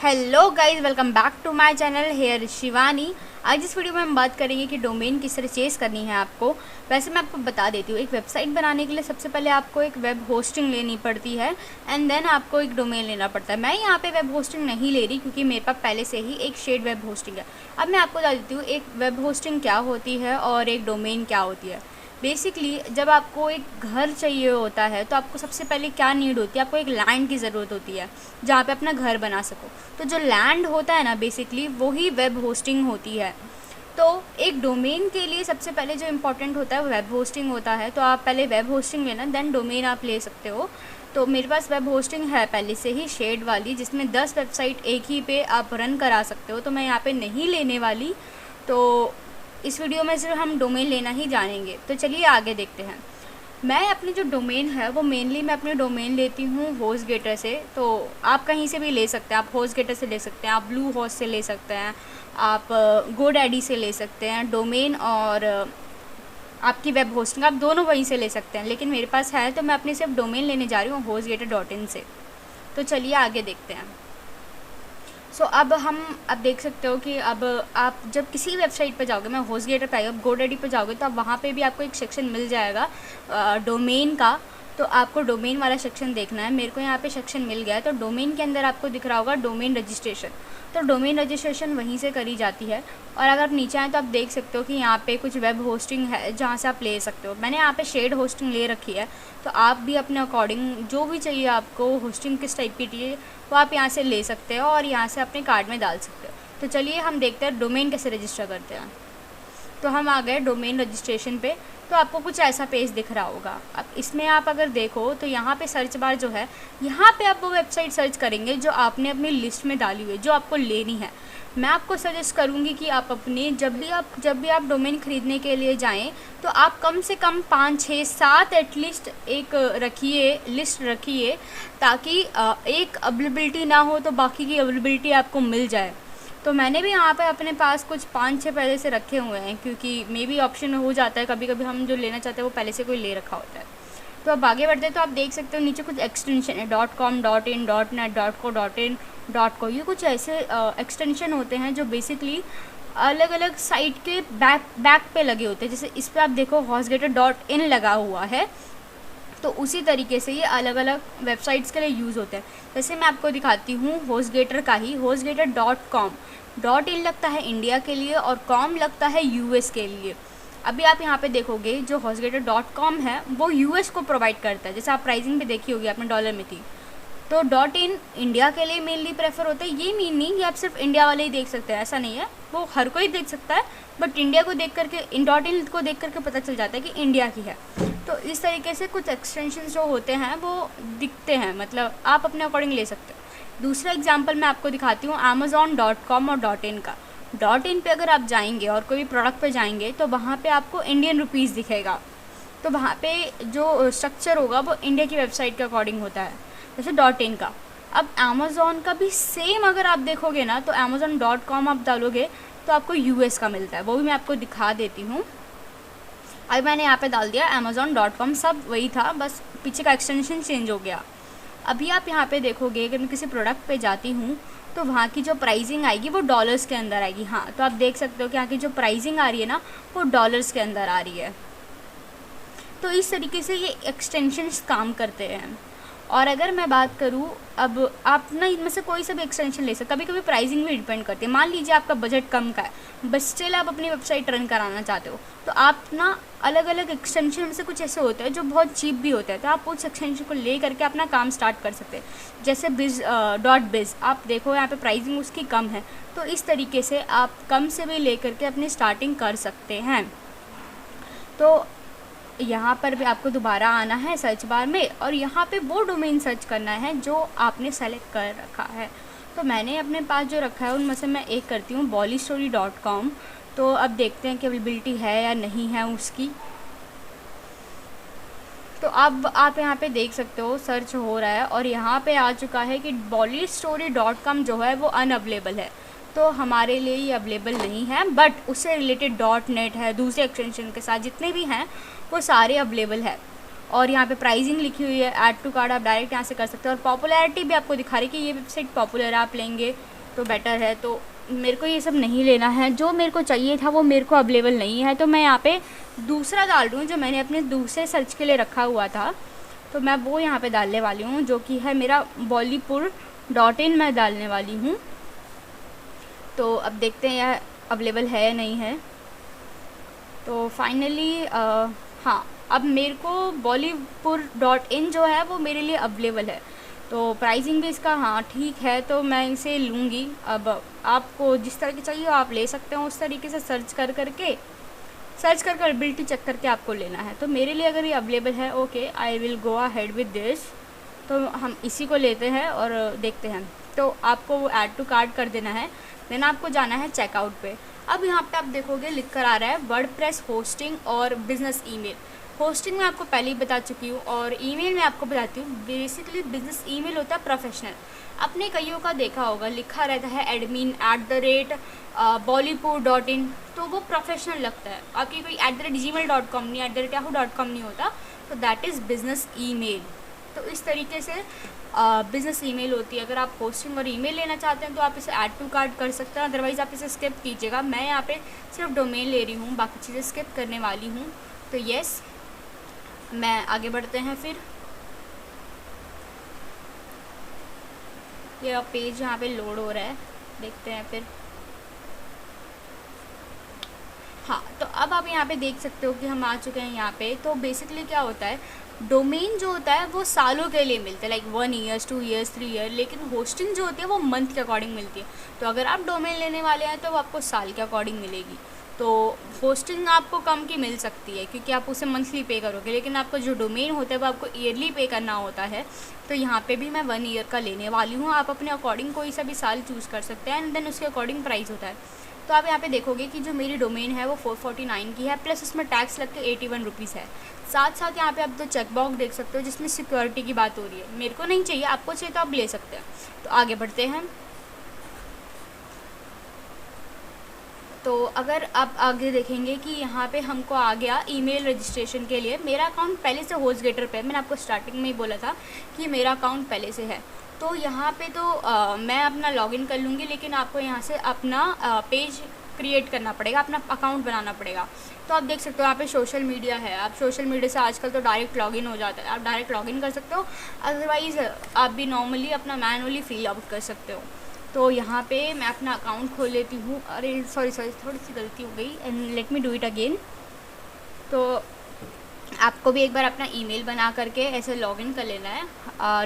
Hello guys, welcome back to my channel. Here Shivani. आज इस video में हम बात करेंगे कि डोमेन किस तरह चेस करनी है आपको। वैसे मैं आपको बता देती हूँ, एक वेबसाइट बनाने के लिए सबसे पहले आपको एक वेब होस्टिंग लेनी पड़ती है एंड देन आपको एक डोमेन लेना पड़ता है। मैं यहाँ पे वेब होस्टिंग नहीं ले रही क्योंकि मेरे पास पहले से ही एक शेड वेब होस्टिंग है। अब मैं आपको बता देती हूँ एक वेब होस्टिंग क्या होती है और एक डोमेन क्या होती है। बेसिकली जब आपको एक घर चाहिए होता है तो आपको सबसे पहले क्या नीड होती है, आपको एक लैंड की ज़रूरत होती है जहाँ पे अपना घर बना सको। तो जो लैंड होता है ना, बेसिकली वही वेब होस्टिंग होती है। तो एक डोमेन के लिए सबसे पहले जो इम्पोर्टेंट होता है वो वेब होस्टिंग होता है। तो आप पहले वेब होस्टिंग लेना, देन डोमेन आप ले सकते हो। तो मेरे पास वेब होस्टिंग है पहले से ही शेड वाली, जिसमें 10 वेबसाइट एक ही पे आप रन करा सकते हो। तो मैं यहाँ पे नहीं लेने वाली। तो इस वीडियो में सिर्फ हम डोमेन लेना ही जानेंगे। तो चलिए आगे देखते हैं। मैं अपनी जो डोमेन है वो मेनली मैं अपनी डोमेन लेती हूँ होस्टगेटर से। तो आप कहीं से भी ले सकते हैं, आप होस्टगेटर से ले सकते हैं, आप ब्लू होस्ट से ले सकते हैं, आप गोडैडी से ले सकते हैं डोमेन, और आपकी वेब होस्टिंग आप दोनों वहीं से ले सकते हैं। लेकिन मेरे पास है तो मैं अपनी सिर्फ डोमेन लेने जा रही हूँ hostgator.in से। तो चलिए आगे देखते हैं। अब देख सकते हो कि अब आप जब किसी वेबसाइट पर जाओगे, मैं होस्टगेटर पे आई, अब गोडैडी पे जाओगे तो अब वहाँ पे भी आपको एक सेक्शन मिल जाएगा डोमेन का। तो आपको डोमेन वाला सेक्शन देखना है। मेरे को यहाँ पे सेक्शन मिल गया है। तो डोमेन के अंदर आपको दिख रहा होगा डोमेन रजिस्ट्रेशन। तो डोमेन रजिस्ट्रेशन वहीं से करी जाती है। और अगर आप नीचे आएँ तो आप देख सकते हो कि यहाँ पे कुछ वेब होस्टिंग है जहाँ से आप ले सकते हो। मैंने यहाँ पे शेड होस्टिंग ले रखी है। तो आप भी अपने अकॉर्डिंग जो भी चाहिए आपको होस्टिंग किस टाइप की चाहिए वो आप यहाँ से ले सकते हो और यहाँ से अपने कार्ड में डाल सकते हो। तो चलिए हम देखते हैं डोमेन कैसे रजिस्टर करते हैं। तो हम आ गए डोमेन रजिस्ट्रेशन पे। तो आपको कुछ ऐसा पेज दिख रहा होगा। अब इसमें आप अगर देखो तो यहाँ पे सर्च बार जो है, यहाँ पे आप वो वेबसाइट सर्च करेंगे जो आपने अपनी लिस्ट में डाली हुई है, जो आपको लेनी है। मैं आपको सजेस्ट करूँगी कि आप अपने जब भी आप डोमेन ख़रीदने के लिए जाएं तो आप कम से कम 5, 6, 7 एटलीस्ट एक रखिए, लिस्ट रखिए, ताकि एक अवेलेबिलिटी ना हो तो बाकी की अवेलेबिलिटी आपको मिल जाए। तो मैंने भी यहाँ पे अपने पास कुछ 5-6 पहले से रखे हुए हैं, क्योंकि मे भी ऑप्शन हो जाता है कभी कभी हम जो लेना चाहते हैं वो पहले से कोई ले रखा होता है। तो अब आगे बढ़ते हैं। तो आप देख सकते हो नीचे कुछ एक्सटेंशन है, .com, .in, .net, .co, .in, .co। ये कुछ ऐसे एक्सटेंशन होते हैं जो बेसिकली अलग अलग साइट के बैक पे लगे होते हैं। जैसे इस पर आप देखो hostgator.in लगा हुआ है, तो उसी तरीके से ये अलग अलग वेबसाइट्स के लिए यूज़ होते हैं। जैसे मैं आपको दिखाती हूँ होस्टगेटर का ही, hostgator.com। .in लगता है इंडिया के लिए और com लगता है यूएस के लिए। अभी आप यहाँ पे देखोगे जो hostgator.com है वो यूएस को प्रोवाइड करता है। जैसे आप प्राइसिंग भी देखी होगी, आपने डॉलर में थी। तो .in इंडिया के लिए मेनली प्रेफर होता है। ये मीन नहीं कि आप सिर्फ इंडिया वाले ही देख सकते हैं, ऐसा नहीं है, वो हर कोई देख सकता है। बट इंडिया को देख करके, .in को देख करके पता चल जाता है कि इंडिया की है। तो इस तरीके से कुछ एक्सटेंशन जो होते हैं वो दिखते हैं, मतलब आप अपने अकॉर्डिंग ले सकते हो। दूसरा एग्जांपल मैं आपको दिखाती हूँ amazon.com और .in का। .in पे अगर आप जाएंगे और कोई भी प्रोडक्ट पे जाएंगे तो वहाँ पे आपको इंडियन रुपीज़ दिखेगा। तो वहाँ पे जो स्ट्रक्चर होगा वो इंडिया की वेबसाइट के अकॉर्डिंग होता है, जैसे .in का। अब अमेज़ॉन का भी सेम अगर आप देखोगे ना, तो amazon.com आप डालोगे तो आपको यूएस का मिलता है। वो भी मैं आपको दिखा देती हूँ। अभी मैंने यहाँ पे डाल दिया amazon.com, सब वही था, बस पीछे का एक्सटेंशन चेंज हो गया। अभी आप यहाँ पे देखोगे अगर मैं किसी प्रोडक्ट पे जाती हूँ तो वहाँ की जो प्राइसिंग आएगी वो डॉलर्स के अंदर आएगी। हाँ, तो आप देख सकते हो कि यहाँ की जो प्राइसिंग आ रही है ना वो डॉलर्स के अंदर आ रही है। तो इस तरीके से ये एक्सटेंशंस काम करते हैं। और अगर मैं बात करूँ, अब आप ना इनमें से कोई सा भी एक्सटेंशन ले सकते। कभी कभी प्राइसिंग भी डिपेंड करती है। मान लीजिए आपका बजट कम का है बस स्टिल आप अपनी वेबसाइट रन कराना चाहते हो, तो आप ना अलग अलग एक्सटेंशन में से कुछ ऐसे होते हैं जो बहुत चीप भी होते हैं, तो आप उस एक्सटेंशन को ले करके अपना काम स्टार्ट कर सकते हैं। जैसे biz आप देखो यहाँ पे प्राइसिंग उसकी कम है, तो इस तरीके से आप कम से भी ले करके अपनी स्टार्टिंग कर सकते हैं। तो यहाँ पर भी आपको दोबारा आना है सर्च बार में और यहाँ पे वो डोमेन सर्च करना है जो आपने सेलेक्ट कर रखा है। तो मैंने अपने पास जो रखा है उनमें से मैं एक करती हूँ bollystory.com। तो अब देखते हैं कि अवेलेबिलिटी है या नहीं है उसकी। तो अब आप यहाँ पे देख सकते हो सर्च हो रहा है और यहाँ पे आ चुका है कि bollystory.com जो है वो अनअवेलेबल है। तो हमारे लिए ये अवेलेबल नहीं है, बट उससे रिलेटेड .net है, दूसरे एक्सटेंशन के साथ जितने भी हैं वो सारे अवेलेबल है। और यहाँ पे प्राइसिंग लिखी हुई है, ऐड टू कार्ट आप डायरेक्ट यहाँ से कर सकते हो। और पॉपुलैरिटी भी आपको दिखा रही है कि ये वेबसाइट पॉपुलर है, आप लेंगे तो बेटर है। तो मेरे को ये सब नहीं लेना है, जो मेरे को चाहिए था वो मेरे को अवेलेबल नहीं है। तो मैं यहाँ पे दूसरा डाल रही हूँ जो मैंने अपने दूसरे सर्च के लिए रखा हुआ था, तो मैं वो यहाँ पे डालने वाली हूँ, जो कि है मेरा bollypur.in मैं डालने वाली हूँ। तो अब देखते हैं यह अवेलेबल है या नहीं है। तो फाइनली हाँ, अब मेरे को bollypur.in जो है वो मेरे लिए अवेलेबल है। तो प्राइसिंग भी इसका हाँ ठीक है, तो मैं इसे लूँगी। अब आपको जिस तरह की चाहिए आप ले सकते हो, उस तरीके से सर्च कर अवेलेबिलिटी चेक करके आपको लेना है। तो मेरे लिए अगर ये अवेलेबल है, okay I will go ahead with this. तो हम इसी को लेते हैं और देखते हैं। तो आपको वो ऐड टू कार्ट कर देना है, देन आपको जाना है चेकआउट पे। अब यहाँ पे आप देखोगे लिख कर आ रहा है वर्डप्रेस होस्टिंग और बिज़नेस ईमेल। होस्टिंग में आपको पहले ही बता चुकी हूँ, और ईमेल में आपको बताती हूँ। बेसिकली बिजनेस ईमेल होता है प्रोफेशनल। आपने कईयों का देखा होगा लिखा रहता है admin@bollypur.in, तो वो प्रोफेशनल लगता है। आपकी कोई @gmail.com नहीं, @yahoo.com नहीं होता, तो दैट इज़ बिजनेस ईमेल। तो इस तरीके से बिज़नेस ईमेल होती है। अगर आप होस्टिंग और ईमेल लेना चाहते हैं तो आप इसे ऐड टू कार्ट कर सकते हैं, अदरवाइज़ आप इसे स्किप कीजिएगा। मैं यहाँ पे सिर्फ डोमेन ले रही हूँ, बाकी चीज़ें स्किप करने वाली हूँ। तो यस, मैं आगे बढ़ते हैं। फिर ये पेज यहाँ पे लोड हो रहा है, देखते हैं फिर। हाँ, तो अब आप यहाँ पे देख सकते हो कि हम आ चुके हैं यहाँ पे। तो बेसिकली क्या होता है, डोमेन जो होता है वो सालों के लिए मिलता है, लाइक 1 ईयर्स 2 ईयर्स 3 ईयर, लेकिन होस्टिंग जो होती है वो मंथ के अकॉर्डिंग मिलती है। तो अगर आप डोमेन लेने वाले हैं तो वो आपको साल के अकॉर्डिंग मिलेगी। तो होस्टिंग आपको कम की मिल सकती है क्योंकि आप उसे मंथली पे करोगे, लेकिन आपका जो डोमेन होता है वो आपको ईयरली पे करना होता है। तो यहाँ पे भी मैं 1 ईयर का लेने वाली हूँ। आप अपने अकॉर्डिंग कोई सा भी साल चूज़ कर सकते हैं, एंड देन उसके अकॉर्डिंग प्राइस होता है। तो आप यहाँ पे देखोगे कि जो मेरी डोमेन है वो 449 की है, प्लस उसमें टैक्स लग के 81 रुपीज़ है। साथ साथ यहाँ पे आप दो चेक बॉक्स देख सकते हो जिसमें सिक्योरिटी की बात हो रही है। मेरे को नहीं चाहिए, आपको चाहिए तो आप ले सकते हैं। तो आगे बढ़ते हैं। तो अगर आप आगे देखेंगे कि यहाँ पे हमको आ गया ईमेल रजिस्ट्रेशन के लिए। मेरा अकाउंट पहले से होस्टगेटर पे है, मैंने आपको स्टार्टिंग में ही बोला था कि मेरा अकाउंट पहले से है। तो यहाँ पे तो मैं अपना लॉगिन कर लूँगी, लेकिन आपको यहाँ से अपना पेज क्रिएट करना पड़ेगा, अपना अकाउंट बनाना पड़ेगा। तो आप देख सकते हो यहाँ पे सोशल मीडिया है। आप सोशल मीडिया से आजकल तो डायरेक्ट लॉगिन हो जाता है, आप डायरेक्ट लॉगिन कर सकते हो। अदरवाइज़ आप भी नॉर्मली अपना मैनुअली फिल आउट कर सकते हो। तो यहाँ पे मैं अपना अकाउंट खोल लेती हूँ। अरे सॉरी थोड़ी सी गलती हो गई, and let me do it again. तो आपको भी एक बार अपना ईमेल बना करके ऐसे लॉगिन कर लेना है।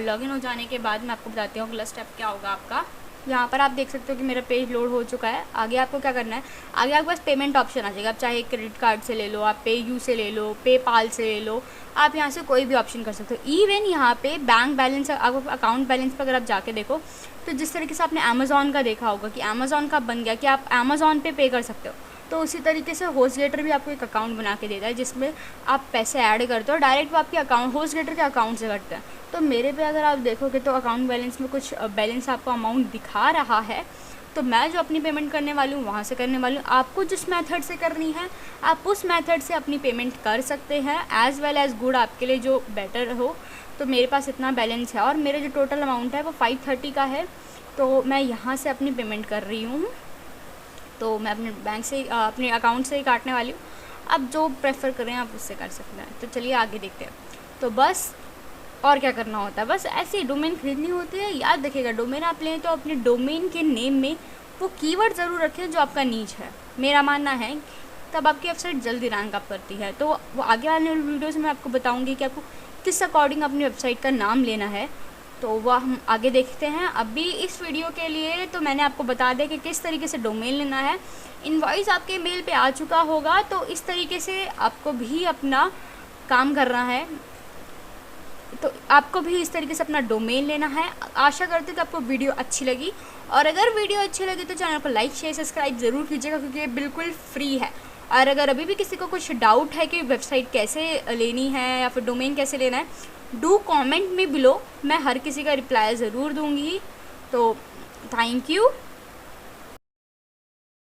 लॉगिन हो जाने के बाद मैं आपको बताती हूँ अगला स्टेप क्या होगा आपका। यहाँ पर आप देख सकते हो कि मेरा पेज लोड हो चुका है। आगे आपको क्या करना है, आगे आपके पास पेमेंट ऑप्शन आ जाएगा। आप चाहे क्रेडिट कार्ड से ले लो, आप पेयू से ले लो, पेपाल से ले लो, आप यहाँ से कोई भी ऑप्शन कर सकते हो। इवन यहाँ पे बैंक बैलेंस, अकाउंट बैलेंस पर अगर आप जाके देखो तो जिस तरीके से आपने अमेज़ॉन का देखा होगा कि अमेज़ॉन का बन गया कि आप अमेज़ॉन पे कर सकते हो, तो उसी तरीके से होस्टगेटर भी आपको एक अकाउंट बना के देता है जिसमें आप पैसे ऐड करते हो, डायरेक्ट वो आपके अकाउंट होस्टगेटर के अकाउंट से कटते हैं। तो मेरे पे अगर आप देखोगे तो अकाउंट बैलेंस में कुछ बैलेंस आपको अमाउंट दिखा रहा है। तो मैं जो अपनी पेमेंट करने वाली हूँ वहाँ से करने वाली हूँ। आपको जिस मेथड से करनी है आप उस मेथड से अपनी पेमेंट कर सकते हैं, एज़ वेल एज़ गुड आपके लिए जो बेटर हो। तो मेरे पास इतना बैलेंस है और मेरा जो टोटल अमाउंट है वो 530 का है। तो मैं यहाँ से अपनी पेमेंट कर रही हूँ। तो मैं अपने बैंक से अपने अकाउंट से ही काटने वाली हूँ। आप जो प्रेफर करें आप उससे कर सकते हैं। तो चलिए आगे देखते हैं। तो बस और क्या करना होता है, बस ऐसे ही डोमेन खरीदनी होती है। याद रखिएगा, डोमेन आप लें तो अपने डोमेन के नेम में वो कीवर्ड ज़रूर रखें जो आपका नीच है। मेरा मानना है तब आपकी वेबसाइट जल्दी रैंक अप करती है। तो वो आगे वाले वीडियोज़ में आपको बताऊँगी कि आपको किस अकॉर्डिंग अपनी वेबसाइट का नाम लेना है। तो वह हम आगे देखते हैं। अभी इस वीडियो के लिए तो मैंने आपको बता दिया कि किस तरीके से डोमेन लेना है। इनवॉइस आपके मेल पे आ चुका होगा, तो इस तरीके से आपको भी अपना काम करना है। तो आपको भी इस तरीके से अपना डोमेन लेना है। आशा करती हूँ कि आपको वीडियो अच्छी लगी, और अगर वीडियो अच्छी लगी तो चैनल को लाइक शेयर सब्सक्राइब ज़रूर कीजिएगा क्योंकि ये बिल्कुल फ्री है। और अगर अभी भी किसी को कुछ डाउट है कि वेबसाइट कैसे लेनी है या फिर डोमेन कैसे लेना है, डू कमेंट में बिलो, मैं हर किसी का रिप्लाई ज़रूर दूंगी। तो थैंक यू।